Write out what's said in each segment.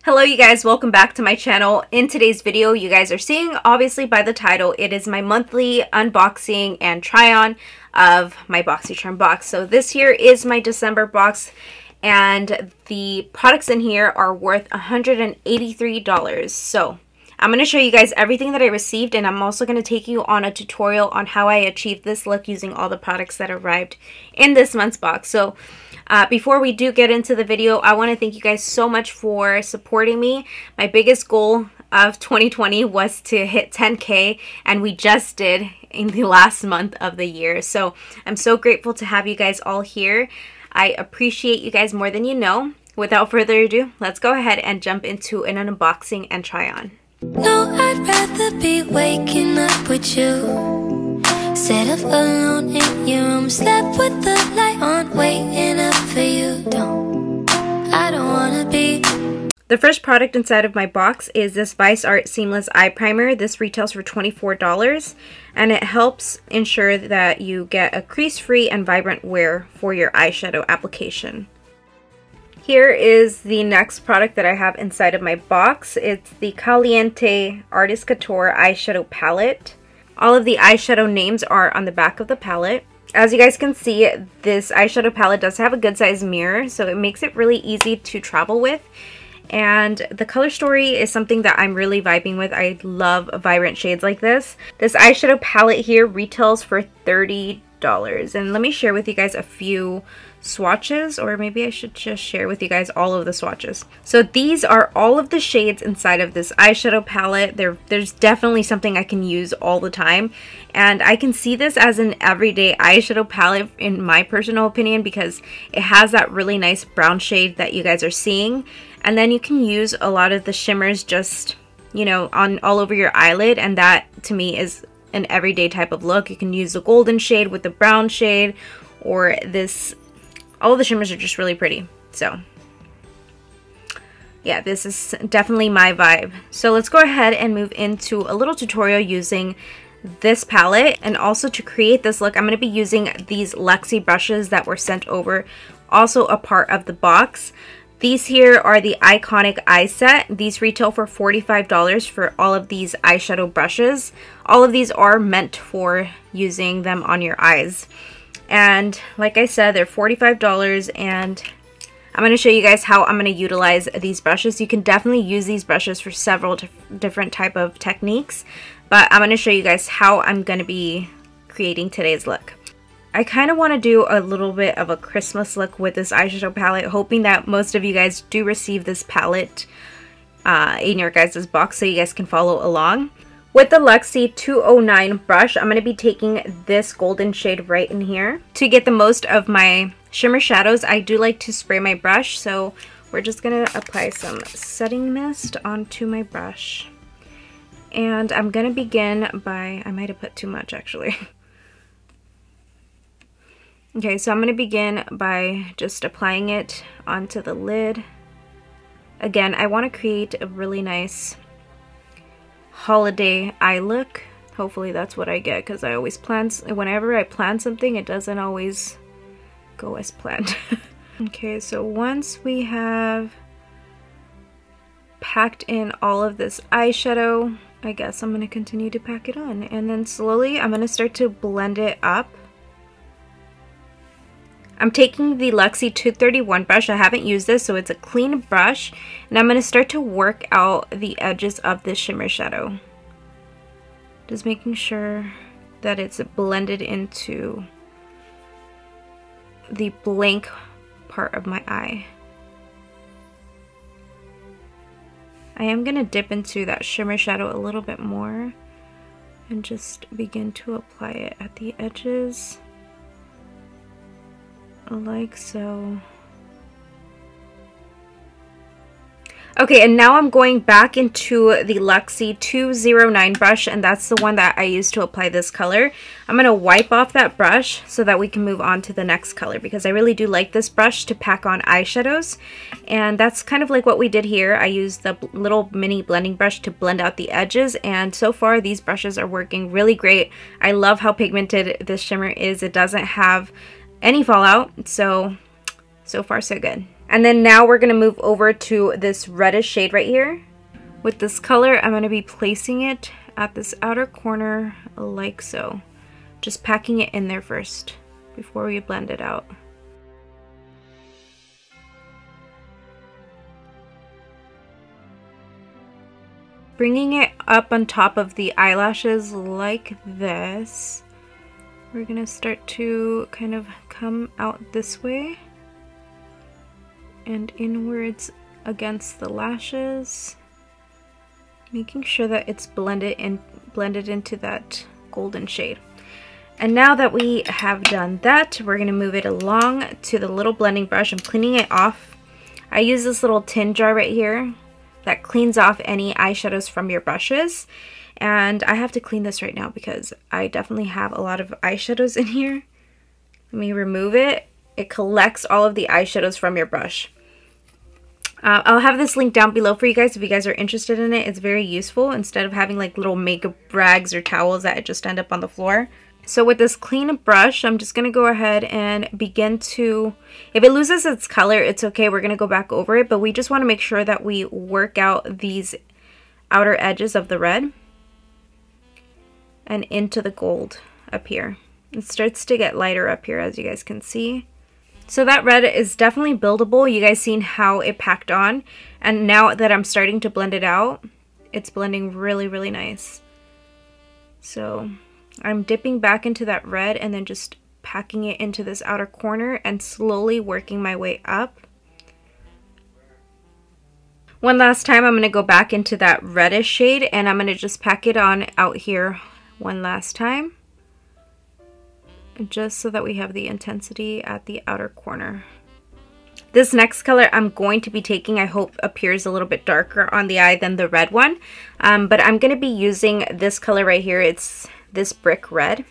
Hello you guys, welcome back to my channel. In today's video, you guys are seeing, obviously by the title, it is my monthly unboxing and try on of my Boxycharm box. So this here is my December box and the products in here are worth $183. So I'm going to show you guys everything that I received, and I'm also going to take you on a tutorial on how I achieved this look using all the products that arrived in this month's box. So before we do get into the video, I want to thank you guys so much for supporting me. My biggest goal of 2020 was to hit 10K, and we just did in the last month of the year. So I'm so grateful to have you guys all here. I appreciate you guys more than you know. Without further ado, let's go ahead and jump into an unboxing and try on. No, I'd rather be waking up with you, set up alone in your room, slept with the light on, waiting up for you. I don't wanna be. The first product inside of my box is this Vice Art Seamless Eye Primer. This retails for $24 and it helps ensure that you get a crease-free and vibrant wear for your eyeshadow application. Here is the next product that I have inside of my box. It's the Caliente Artist Couture Eyeshadow Palette. All of the eyeshadow names are on the back of the palette. As you guys can see, this eyeshadow palette does have a good size mirror, so it makes it really easy to travel with. And the color story is something that I'm really vibing with. I love vibrant shades like this. This eyeshadow palette here retails for $30. And let me share with you guys a few swatches, or maybe I should just share with you guys all of the swatches. So these are all of the shades inside of this eyeshadow palette. There's definitely something I can use all the time, and I can see this as an everyday eyeshadow palette in my personal opinion, because it has that really nice brown shade that you guys are seeing, and then you can use a lot of the shimmers just, you know, on all over your eyelid, and that to me is an everyday type of look. You can use the golden shade with the brown shade, or this. All of the shimmers are just really pretty. So yeah, this is definitely my vibe. So let's go ahead and move into a little tutorial using this palette. And also to create this look, I'm going to be using these Luxie brushes that were sent over, also a part of the box. These here are the Iconic Eye Set. These retail for $45 for all of these eyeshadow brushes. All of these are meant for using them on your eyes. And like I said, they're $45, and I'm going to show you guys how I'm going to utilize these brushes. You can definitely use these brushes for several different type of techniques, but I'm going to show you guys how I'm going to be creating today's look. I kind of want to do a little bit of a Christmas look with this eyeshadow palette, hoping that most of you guys do receive this palette in your guys' box so you guys can follow along. With the Luxie 209 brush, I'm going to be taking this golden shade right in here. To get the most of my shimmer shadows, I do like to spray my brush, so we're just going to apply some setting mist onto my brush. And I'm going to begin by, I might have put too much actually. Okay, so I'm going to begin by just applying it onto the lid. Again, I want to create a really nice holiday eye look. Hopefully that's what I get, because I always plan, whenever I plan something, it doesn't always go as planned. Okay, so once we have packed in all of this eyeshadow, I guess I'm going to continue to pack it on, and then slowly I'm going to start to blend it up. I'm taking the Luxie 231 brush. I haven't used this, so it's a clean brush. And I'm going to start to work out the edges of this shimmer shadow. Just making sure that it's blended into the blank part of my eye. I am going to dip into that shimmer shadow a little bit more and just begin to apply it at the edges. Like so. Okay, and now I'm going back into the Luxie 209 brush, and that's the one that I used to apply this color. I'm going to wipe off that brush so that we can move on to the next color, because I really do like this brush to pack on eyeshadows. And that's kind of like what we did here. I used the little mini blending brush to blend out the edges, and so far these brushes are working really great. I love how pigmented this shimmer is. It doesn't have any fallout, so far so good. And then now we're going to move over to this reddish shade right here. With this color, I'm going to be placing it at this outer corner like so. Just packing it in there first before we blend it out. Bringing it up on top of the eyelashes like this. We're going to start to kind of come out this way and inwards against the lashes, making sure that it's blended into that golden shade. And now that we have done that, we're going to move it along to the little blending brush. I'm cleaning it off. I use this little tin jar right here that cleans off any eyeshadows from your brushes. And I have to clean this right now because I definitely have a lot of eyeshadows in here. Let me remove it. It collects all of the eyeshadows from your brush. I'll have this link down below for you guys if you guys are interested in it. It's very useful instead of having like little makeup rags or towels that just end up on the floor. So with this clean brush, I'm just going to go ahead and begin to, if it loses its color, it's okay. We're going to go back over it, but we just want to make sure that we work out these outer edges of the red and into the gold up here. It starts to get lighter up here, as you guys can see. So that red is definitely buildable. You guys seen how it packed on, and now that I'm starting to blend it out, it's blending really, really nice. So I'm dipping back into that red and then just packing it into this outer corner and slowly working my way up. One last time, I'm going to go back into that reddish shade and I'm going to just pack it on out here one last time, just so that we have the intensity at the outer corner. This next color I'm going to be taking, I hope appears a little bit darker on the eye than the red one, but I'm going to be using this color right here. It's this brick red.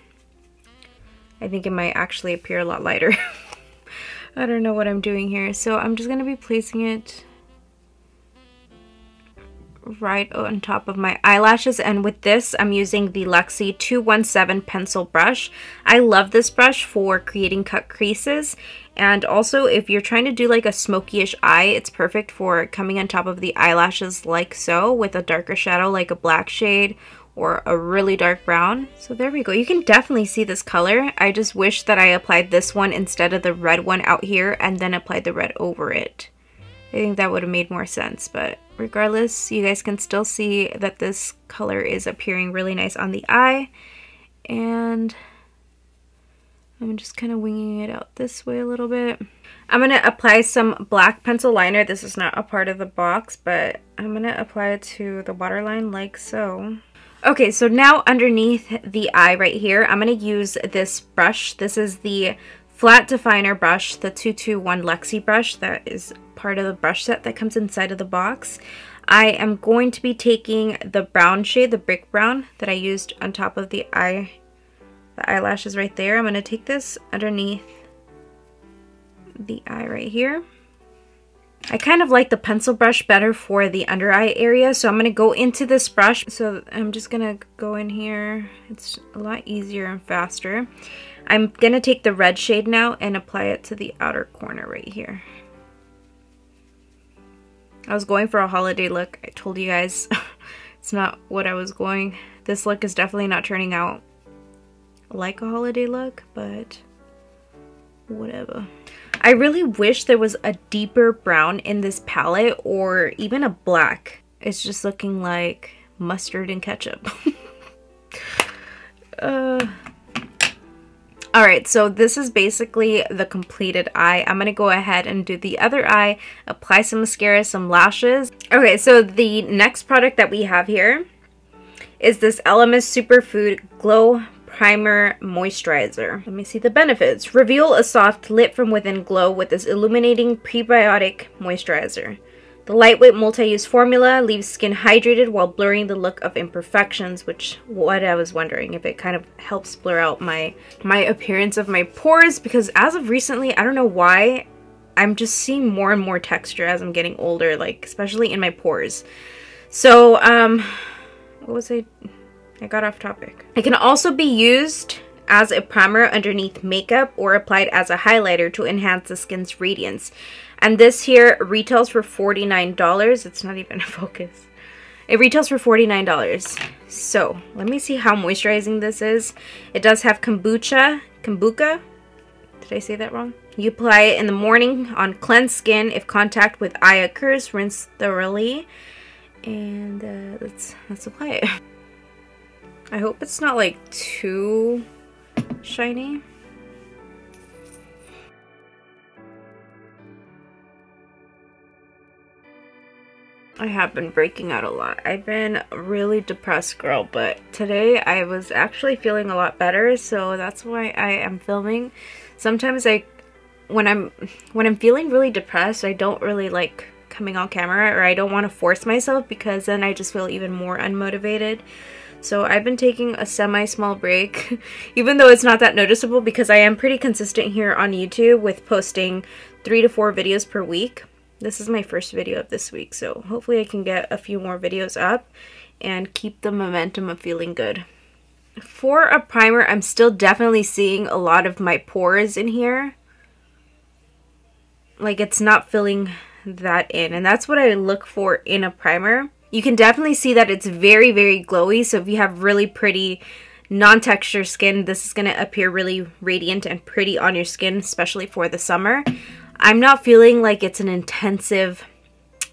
I think it might actually appear a lot lighter. I don't know what I'm doing here, so I'm just going to be placing it right on top of my eyelashes. And with this, I'm using the Luxie 217 pencil brush. I love this brush for creating cut creases, and also if you're trying to do like a smoky-ish eye, it's perfect for coming on top of the eyelashes like so with a darker shadow like a black shade or a really dark brown. So there we go. You can definitely see this color. I just wish that I applied this one instead of the red one out here and then applied the red over it. I think that would have made more sense, but regardless, you guys can still see that this color is appearing really nice on the eye. And I'm just kind of winging it out this way a little bit. I'm going to apply some black pencil liner. This is not a part of the box, but I'm going to apply it to the waterline like so. Okay, so now underneath the eye right here, I'm going to use this brush. This is the flat definer brush, the 221 Luxie brush that is part of the brush set that comes inside of the box. I am going to be taking the brown shade, the brick brown that I used on top of the eyelashes right there. I'm going to take this underneath the eye right here. I kind of like the pencil brush better for the under eye area, so I'm going to go into this brush. So I'm just going to go in here. It's a lot easier and faster. I'm going to take the red shade now and apply it to the outer corner right here. I was going for a holiday look. I told you guys it's not what I was going. This look is definitely not turning out like a holiday look, but whatever. I really wish there was a deeper brown in this palette or even a black. It's just looking like mustard and ketchup. Alright, so this is basically the completed eye. I'm going to go ahead and do the other eye, apply some mascara, some lashes. Okay, so the next product that we have here is this Elemis Superfood Glow Primer Moisturizer. Let me see the benefits. Reveal a soft lit from within glow with this illuminating prebiotic moisturizer. The lightweight multi-use formula leaves skin hydrated while blurring the look of imperfections, which what I was wondering if it kind of helps blur out my appearance of my pores, because as of recently, I don't know why, I'm just seeing more and more texture as I'm getting older, like especially in my pores. So what was I got off topic. It can also be used as a primer underneath makeup or applied as a highlighter to enhance the skin's radiance. And this here retails for $49. It's not even a focus. It retails for $49. So let me see how moisturizing this is. It does have kombucha. Did I say that wrong? You apply it in the morning on cleansed skin. If contact with eye occurs, rinse thoroughly. And let's apply it. I hope it's not like too shiny. I have been breaking out a lot. I've been really depressed, girl, but today I was actually feeling a lot better, so that's why I am filming. Sometimes when I'm feeling really depressed, I don't really like coming on camera, or I don't want to force myself because then I just feel even more unmotivated. So I've been taking a semi-small break, even though it's not that noticeable because I am pretty consistent here on YouTube with posting 3 to 4 videos per week. This is my first video of this week, so hopefully I can get a few more videos up and keep the momentum of feeling good. For a primer, I'm still definitely seeing a lot of my pores in here. Like, it's not filling that in, and that's what I look for in a primer. You can definitely see that it's very, very glowy, so if you have really pretty non-texture skin, this is going to appear really radiant and pretty on your skin, especially for the summer. I'm not feeling like it's an intensive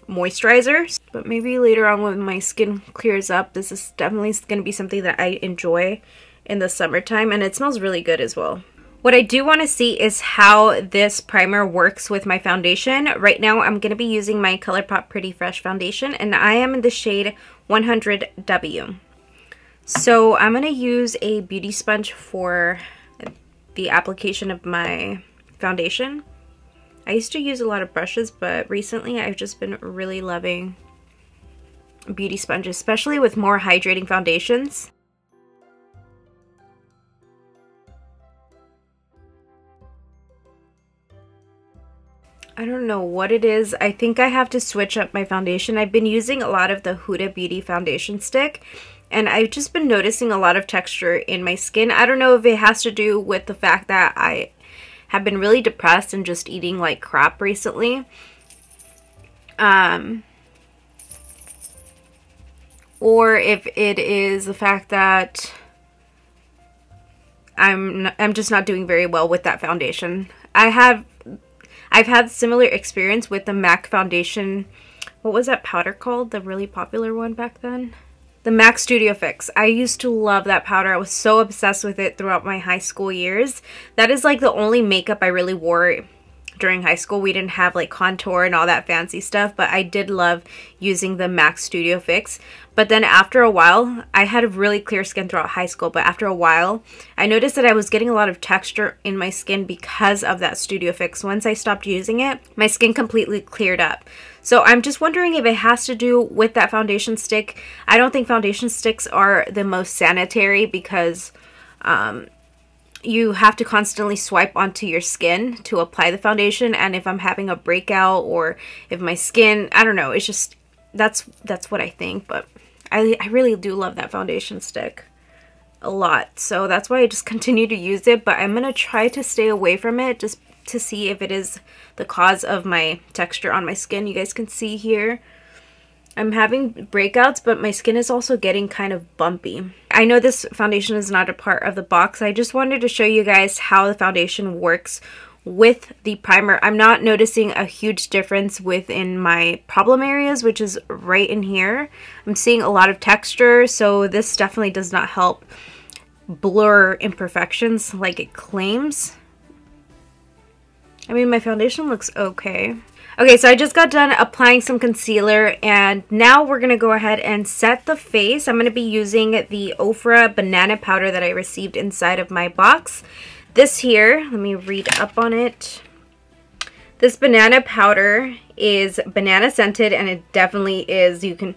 moisturizer, but maybe later on when my skin clears up, this is definitely going to be something that I enjoy in the summertime, and it smells really good as well. What I do want to see is how this primer works with my foundation. Right now, I'm going to be using my ColourPop Pretty Fresh foundation, and I am in the shade 100W. So I'm going to use a beauty sponge for the application of my foundation. I used to use a lot of brushes, but recently I've just been really loving beauty sponges, especially with more hydrating foundations. I don't know what it is. I think I have to switch up my foundation. I've been using a lot of the Huda Beauty foundation stick, and I've just been noticing a lot of texture in my skin. I don't know if it has to do with the fact that I have been really depressed and just eating like crap recently. Or if it is the fact that I'm just not doing very well with that foundation. I've had similar experience with the MAC foundation. What was that powder called? The really popular one back then? The MAC Studio Fix. I used to love that powder. I was so obsessed with it throughout my high school years. That is like the only makeup I really wore during high school. We didn't have like contour and all that fancy stuff, but I did love using the MAC Studio Fix. But then after a while, I had really clear skin throughout high school, but after a while, I noticed that I was getting a lot of texture in my skin because of that Studio Fix. Once I stopped using it, my skin completely cleared up. So I'm just wondering if it has to do with that foundation stick. I don't think foundation sticks are the most sanitary because you have to constantly swipe onto your skin to apply the foundation. And if I'm having a breakout or if my skin, I don't know, it's just, that's what I think. But I really do love that foundation stick a lot. So that's why I just continue to use it. But I'm going to try to stay away from it just to see if it is the cause of my texture on my skin. You guys can see here I'm having breakouts, but my skin is also getting kind of bumpy. I know this foundation is not a part of the box. I just wanted to show you guys how the foundation works with the primer. I'm not noticing a huge difference within my problem areas, which is right in here. I'm seeing a lot of texture, so this definitely does not help blur imperfections like it claims. I mean, my foundation looks okay. Okay, so I just got done applying some concealer, and now we're going to go ahead and set the face. I'm going to be using the Ofra banana powder that I received inside of my box. This here, let me read up on it. This banana powder is banana scented, and it definitely is. It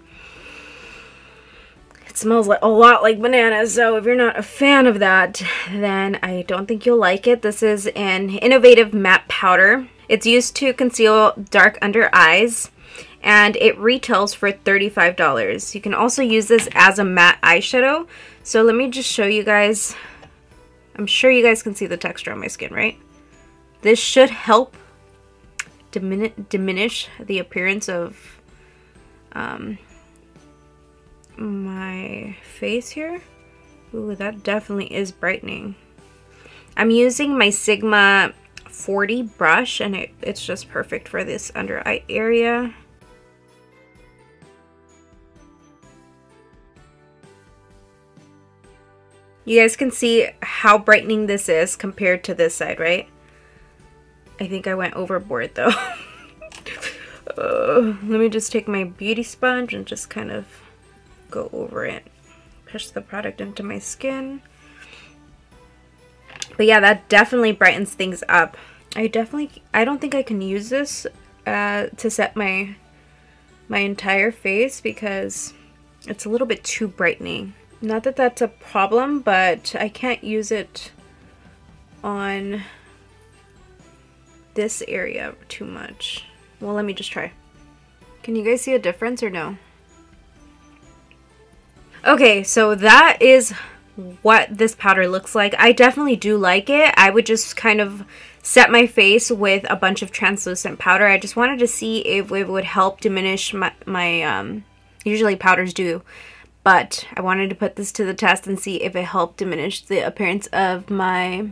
smells like a lot like bananas, so if you're not a fan of that, then I don't think you'll like it. This is an innovative matte powder. It's used to conceal dark under eyes, and it retails for $35. You can also use this as a matte eyeshadow. So let me just show you guys I'm sure you guys can see the texture on my skin, right? This should help diminish the appearance of my face here. Ooh, that definitely is brightening. I'm using my Sigma 40 brush, and it's just perfect for this under eye area. You guys can see how brightening this is compared to this side, right? I think I went overboard though. Let me just take my beauty sponge and just kind of go over it. Push the product into my skin. But yeah, that definitely brightens things up. I don't think I can use this to set my entire face because it's a little bit too brightening. Not that that's a problem, but I can't use it on this area too much. Well, let me just try. Can you guys see a difference or no? Okay, so that is what this powder looks like. I definitely do like it. I would just kind of set my face with a bunch of translucent powder. I just wanted to see if it would help diminish my usually powders do, but I wanted to put this to the test and see if it helped diminish the appearance of my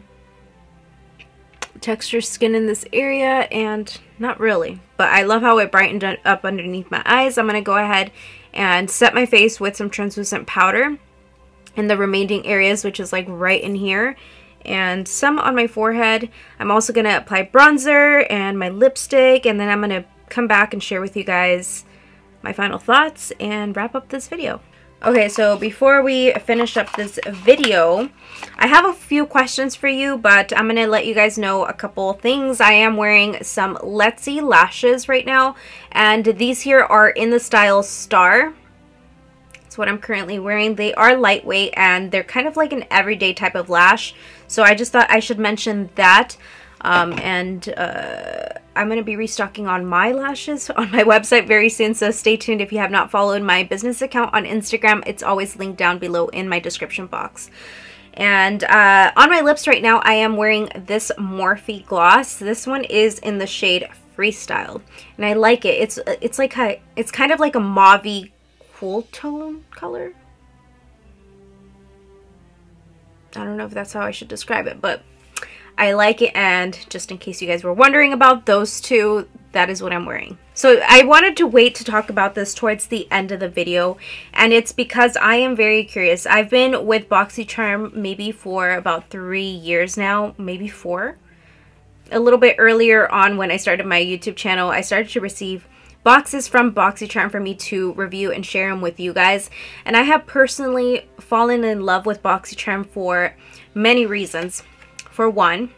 texture skin in this area, and not really. But I love how it brightened up underneath my eyes. I'm going to go ahead and set my face with some translucent powder in the remaining areas, which is like right in here, and some on my forehead. I'm also going to apply bronzer and my lipstick, and then I'm going to come back and share with you guys my final thoughts and wrap up this video. Okay, so before we finish up this video, I have a few questions for you, but I'm going to let you guys know a couple things. I am wearing some Let's See lashes right now, and these here are in the style Star. That's what I'm currently wearing. They are lightweight, and they're kind of like an everyday type of lash, so I just thought I should mention that. I'm going to be restocking on my lashes on my website very soon, so stay tuned. If you have not followed my business account on Instagram, it's always linked down below in my description box. And on my lips right now, I am wearing this Morphe gloss. This one is in the shade Freestyle, and I like it. It's kind of like a mauve cool tone color. I don't know if that's how I should describe it, but I like it, and just in case you guys were wondering about those two, that is what I'm wearing. So I wanted to wait to talk about this towards the end of the video, and it's because I am very curious. I've been with Boxycharm maybe for about 3 years now, maybe 4. A little bit earlier on when I started my YouTube channel, I started to receive boxes from Boxycharm for me to review and share them with you guys. And I have personally fallen in love with Boxycharm for many reasons. For one,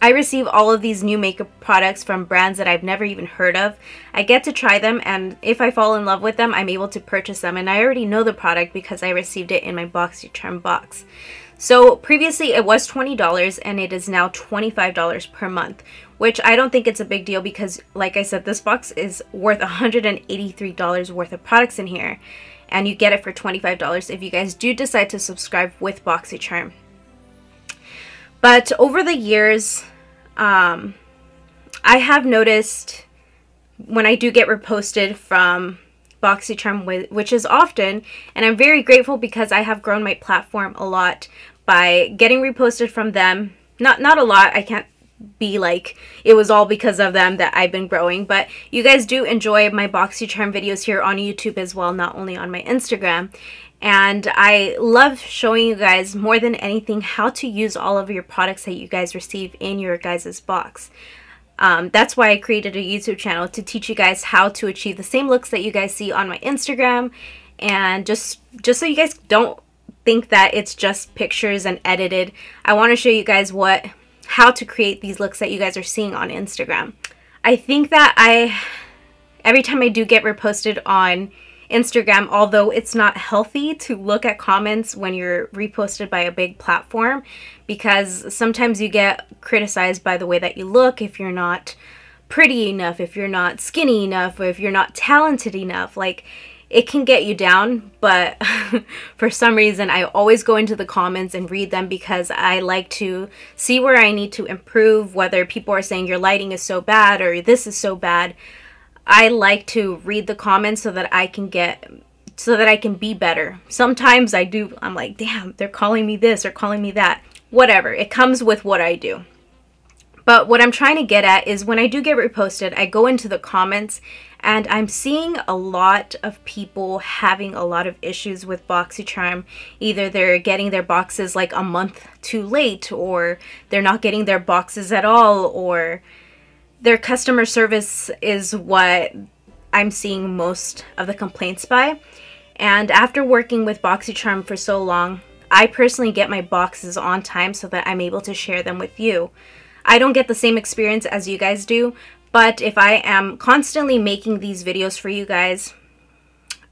I receive all of these new makeup products from brands that I've never even heard of. I get to try them, and if I fall in love with them, I'm able to purchase them. And I already know the product because I received it in my Boxycharm box. So previously it was $20, and it is now $25 per month, which I don't think it's a big deal because, like I said, this box is worth $183 worth of products in here, and you get it for $25 if you guys do decide to subscribe with Boxycharm. But over the years, I have noticed when I do get reposted from Boxycharm, which is often, and I'm very grateful because I have grown my platform a lot by getting reposted from them. Not a lot. I can't be like it was all because of them that I've been growing, but you guys do enjoy my Boxycharm videos here on YouTube as well, not only on my Instagram. And I love showing you guys more than anything how to use all of your products that you guys receive in your guys' box. That's why I created a YouTube channel, to teach you guys how to achieve the same looks that you guys see on my Instagram, and just so you guys don't think that it's just pictures and edited. I want to show you guys how to create these looks that you guys are seeing on Instagram. I think that every time I do get reposted on Instagram, although it's not healthy to look at comments when you're reposted by a big platform, because sometimes you get criticized by the way that you look if you're not pretty enough, if you're not skinny enough, or if you're not talented enough. Like, it can get you down, but for some reason I always go into the comments and read them because I like to see where I need to improve, whether people are saying your lighting is so bad or this is so bad. I like to read the comments so that I can be better. Sometimes I'm like, damn, they're calling me this or calling me that. Whatever, it comes with what I do. But what I'm trying to get at is when I do get reposted, I go into the comments and I'm seeing a lot of people having a lot of issues with Boxycharm. Either they're getting their boxes like a month too late, or they're not getting their boxes at all, or their customer service is what I'm seeing most of the complaints by. And after working with Boxycharm for so long, I personally get my boxes on time so that I'm able to share them with you. I don't get the same experience as you guys do, but if I am constantly making these videos for you guys,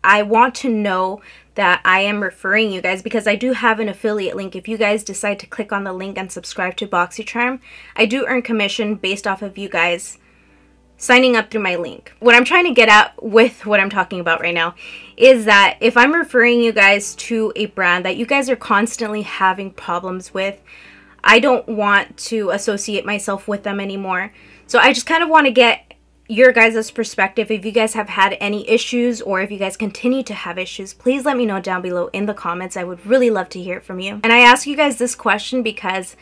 I want to know that I am referring you guys, because I do have an affiliate link. If you guys decide to click on the link and subscribe to Boxycharm, I do earn commission based off of you guys signing up through my link. What I'm trying to get at with what I'm talking about right now is that if I'm referring you guys to a brand that you guys are constantly having problems with, I don't want to associate myself with them anymore. So I just kind of want to get your guys' perspective. If you guys have had any issues, or if you guys continue to have issues, please let me know down below in the comments. I would really love to hear from you. And I ask you guys this question because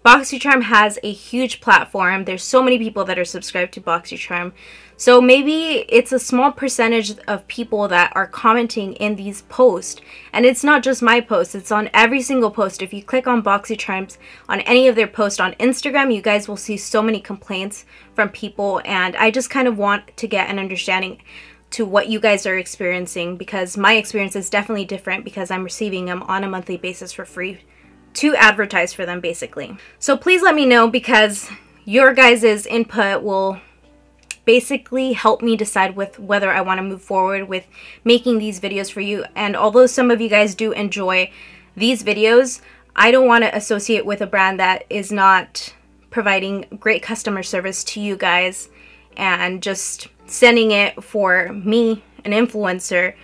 Boxycharm has a huge platform. There's so many people that are subscribed to Boxycharm. So maybe it's a small percentage of people that are commenting in these posts. And it's not just my posts, it's on every single post. If you click on Boxycharm's, on any of their posts on Instagram, you guys will see so many complaints from people. And I just kind of want to get an understanding to what you guys are experiencing, because my experience is definitely different because I'm receiving them on a monthly basis for free to advertise for them, basically. So please let me know, because your guys' input will basically help me decide with whether I want to move forward with making these videos for you. And although some of you guys do enjoy these videos, I don't want to associate with a brand that is not providing great customer service to you guys and just sending it for me, an influencer,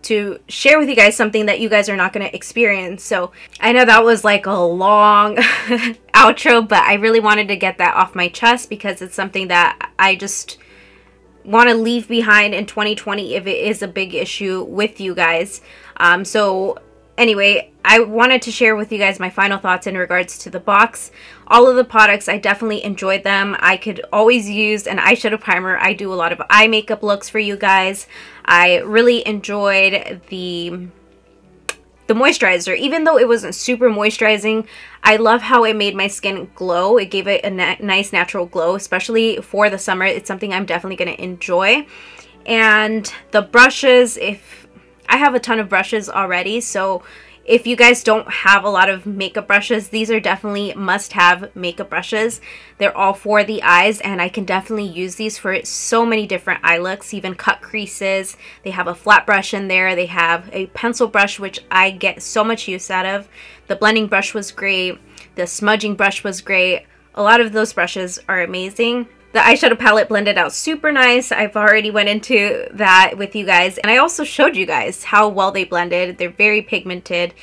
to share with you guys something that you guys are not going to experience. So I know that was like a long outro, but I really wanted to get that off my chest because it's something that I just want to leave behind in 2020 if it is a big issue with you guys. So anyway, I wanted to share with you guys my final thoughts in regards to the box. All of the products, I definitely enjoyed them. I could always use an eyeshadow primer. I do a lot of eye makeup looks for you guys. I really enjoyed the moisturizer. Even though it wasn't super moisturizing, I love how it made my skin glow. It gave it a nice natural glow, especially for the summer. It's something I'm definitely going to enjoy. And the brushes, I have a ton of brushes already, so if you guys don't have a lot of makeup brushes, these are definitely must-have makeup brushes. They're all for the eyes, and I can definitely use these for so many different eye looks, even cut creases. They have a flat brush in there. They have a pencil brush, which I get so much use out of. The blending brush was great. The smudging brush was great. A lot of those brushes are amazing. The eyeshadow palette blended out super nice. I've already went into that with you guys, and I also showed you guys how well they blended. They're very pigmented,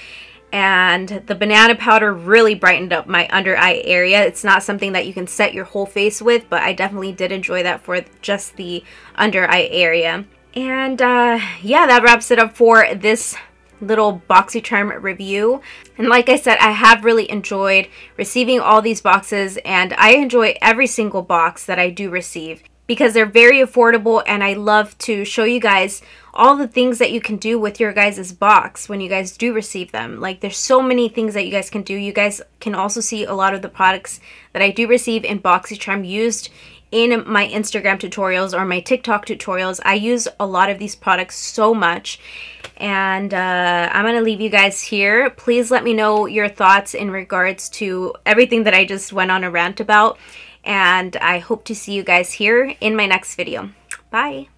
and the banana powder really brightened up my under eye area. It's not something that you can set your whole face with, but I definitely did enjoy that for just the under eye area. And yeah, that wraps it up for this little Boxycharm review. And like I said, I have really enjoyed receiving all these boxes, and I enjoy every single box that I do receive because they're very affordable, and I love to show you guys all the things that you can do with your guys' box when you guys do receive them. Like, there's so many things that you guys can do. You guys can also see a lot of the products that I do receive in Boxycharm used in my Instagram tutorials or my TikTok tutorials. I use a lot of these products so much. And I'm going to leave you guys here. Please let me know your thoughts in regards to everything that I just went on a rant about. And I hope to see you guys here in my next video. Bye!